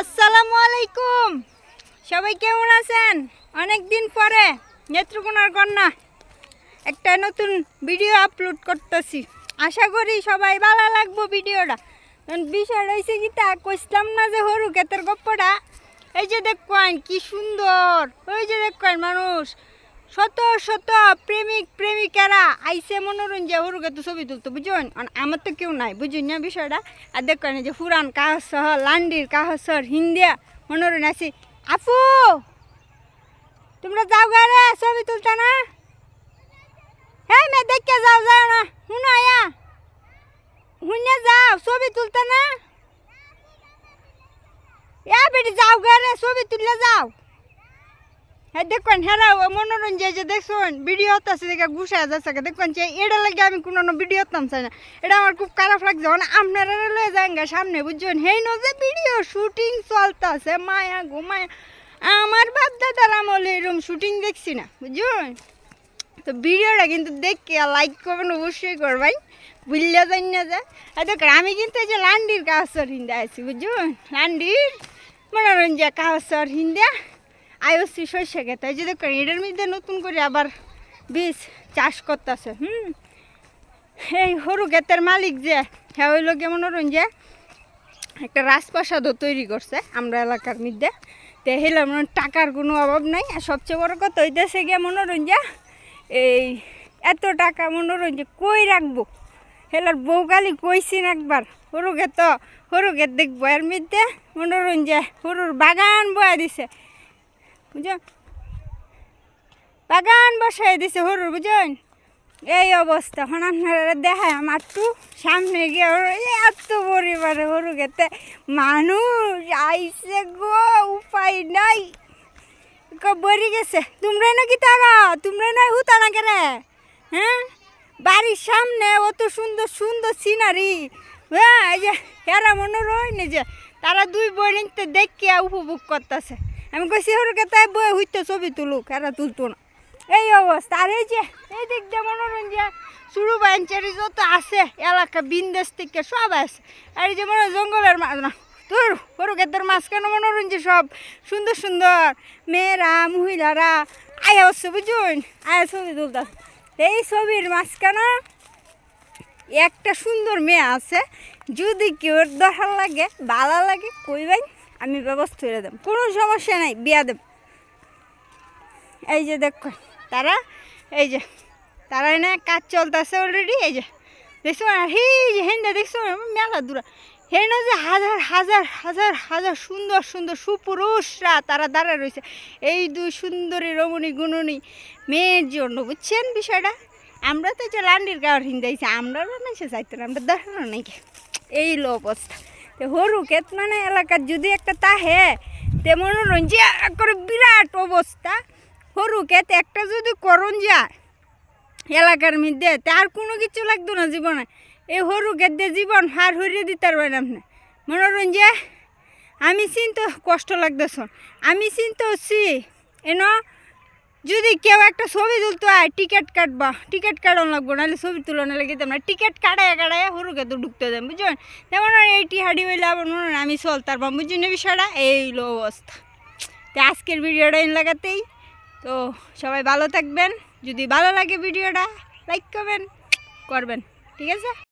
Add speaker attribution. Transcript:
Speaker 1: আসসালামু আলাইকুম। সবাই কেমন আছেন? অনেক দিন পরে নেত্রকোনার কন্যা একটা নতুন ভিডিও আপলোড করতেছি। আশা করি সবাই ভালো লাগবো ভিডিওটা। বিষয় হয়েছে কি তা কইছিলাম না যে হরু ক্ষেতের গপ্পটা, এই যে দেখেন কি সুন্দর, ওই যে দেখেন মানুষ শত শত প্রেমিক প্রেমিকারা আইসে মনোরঞ্জন হরু ক্ষেত ছবি তুলতো, বুঝুন। আমার তো কেউ নাই, বুঝুন না বিষয়টা। আর দেখেন যে পুরান কাহস সহ লান্ডির কাহসর হিন্দিয়া মনোরঞ্জন আছি। আপু তোমরা যাও গারে ছবি তুলতা না? হ্যাঁ মে দেখে যাও, যাও না শুনো আয়া শুনে যাও, ছবি তুলতা না? এ বেটি যাও গারে ছবি তুললে যাও। হ্যাঁ দেখুন হ্যাঁ মনোরঞ্জন যে দেখুন ভিডিও হচ্ছে দেখে গুছায় যাচ্ছে, দেখুন যে এটা লাগে আমি কোনো ভিডিও হতাম চাই না। এটা আমার খুব খারাপ লাগছে, মানে আপনারা লয়ে যান গা সামনে, বুঝছেন। হেই ন যে ভিডিও শুটিং চলতেছে, মায়া ঘুমায়া আমার বাপ দাদার আমলে এরকম শুটিং দেখছি না, বুঝছেন। তো ভিডিওটা কিন্তু দেখে লাইক করবেন, অবশ্যই করবেন, বুঝলে যাই না যে। দেখুন আমি কিন্তু এই যে লান্ডির কাহসর হিন্দা আছি, বুঝছেন। লান্ডির মনোরঞ্জন কাহসর হিন্দা আইওসি শস্য খেতে, এই যে দেখুন এটার মধ্যে নতুন করে আবার বীজ চাষ করতেছে। এই হরু ক্ষেতের মালিক যে হ্যাঁ ওই লোকে মনোরঞ্জন একটা রাজপ্রাসাদও তৈরি করছে আমরা এলাকার মধ্যে। তো হেলাম টাকার কোনো অভাব নাই। আর সবচেয়ে বড় কথা হইতেছে গিয়ে মনোরঞ্জন এই এত টাকা মনোরঞ্জন কই রাখবো। হেলার বউকালি কইছিন একবার হরু ক্ষেত দেখবো, এর মধ্যে মনোরঞ্জন হরুর বাগান বয়া দিছে, বুঝলেন। বাগান বসাই দিছে হরুর, বুঝলেন। এই অবস্থা এখন আপনারা দেখায় আমার একটু সামনে গিয়ে এত পরিবারে হরু খেতে মানুষ আইসে গো, উপায় নাই, বরি গেছে। তোমরাই নাকি টাকা, তোমরাই নাই হুতা না কেরে? হ্যাঁ বাড়ির সামনে অত সুন্দর সুন্দর সিনারি, হ্যাঁ এই যে এরা মনোরঞ্জন যে তারা দুই বোনতে দেখিয়া উপভোগ করতেছে। আমি কইছি হরু খেতে বই হইতে ছবি তুলুক, এরা তুলতো না, এই অবস্থা। আর এই যে এই দিক দিয়ে মনোরঞ্জন শুরু বাঞ্চারি যত আছে এলাকা বিন্দেশ থেকে সব আছে। আর এই যে মনে জঙ্গলের না তোর হরু ক্ষেতের মাঝখানে মনোরঞ্জন সব সুন্দর সুন্দর মেয়েরা মহিলারা আয়া হচ্ছে, বুঝুন, আয়া ছবি তুলতেছে। এই ছবির মাঝখানে একটা সুন্দর মেয়ে আছে, যদি কেউ দরকার লাগে ভালো লাগে কইবেন, আমি ব্যবস্থা করে দেব, কোনো সমস্যা নাই, বিয়া দেব। এই যে দেখো তারা, এই যে তারা এনে কাজ চলতেছে অলরেডি। এই যে দেখছো এই যে হেন্দা দেখছো মেলা দূরা হেন যে হাজার হাজার হাজার হাজার সুন্দর সুন্দর সুপুরুষরা তারা দাঁড়ায় রয়েছে এই দুই সুন্দরী রমণী গুণনী মেয়ের জন্য, বুঝছেন বিষয়টা। আমরা তো যে লান্ডির গাঁর হিন্দাইছি, আমরা বানাইছে চাইতো না, আমরা দেখানো নাকি এই লো অবস্থা। তো হরু ক্ষেত মানে এলাকার যদি একটা তাহে তে মনোরঞ্জন করে বিরাট অবস্থা। হরু ক্ষেত একটা যদি করণ যায় এলাকার মধ্যে তার কোনো কিছু লাগতো না জীবনে। এই হরু ক্ষেত দিয়ে জীবন হার হরিয়ে দিতে পারবেন আপনি মনোরঞ্জন। আমি চিন্তা কষ্ট লাগতেছ, আমি চিন্তা হচ্ছি এন যদি কেউ একটা ছবি তুলতে হয় টিকিট কাটবা, টিকিট কাটানো লাগবো, নাহলে ছবি তুলনা লাগে আমরা টিকিট কাটায় হরু ক্ষেত ঢুকতে দেন, বুঝলেন। যেমন এইটি হাঁড়ি হইলে আবার মনে হয় আমি চলতার পাম, বুঝছেন বিষয়টা। এই লো অবস্থা। তো আজকের ভিডিওটা এন লাগাতেই। তো সবাই ভালো থাকবেন, যদি ভালো লাগে ভিডিওটা লাইক করবেন, ঠিক আছে।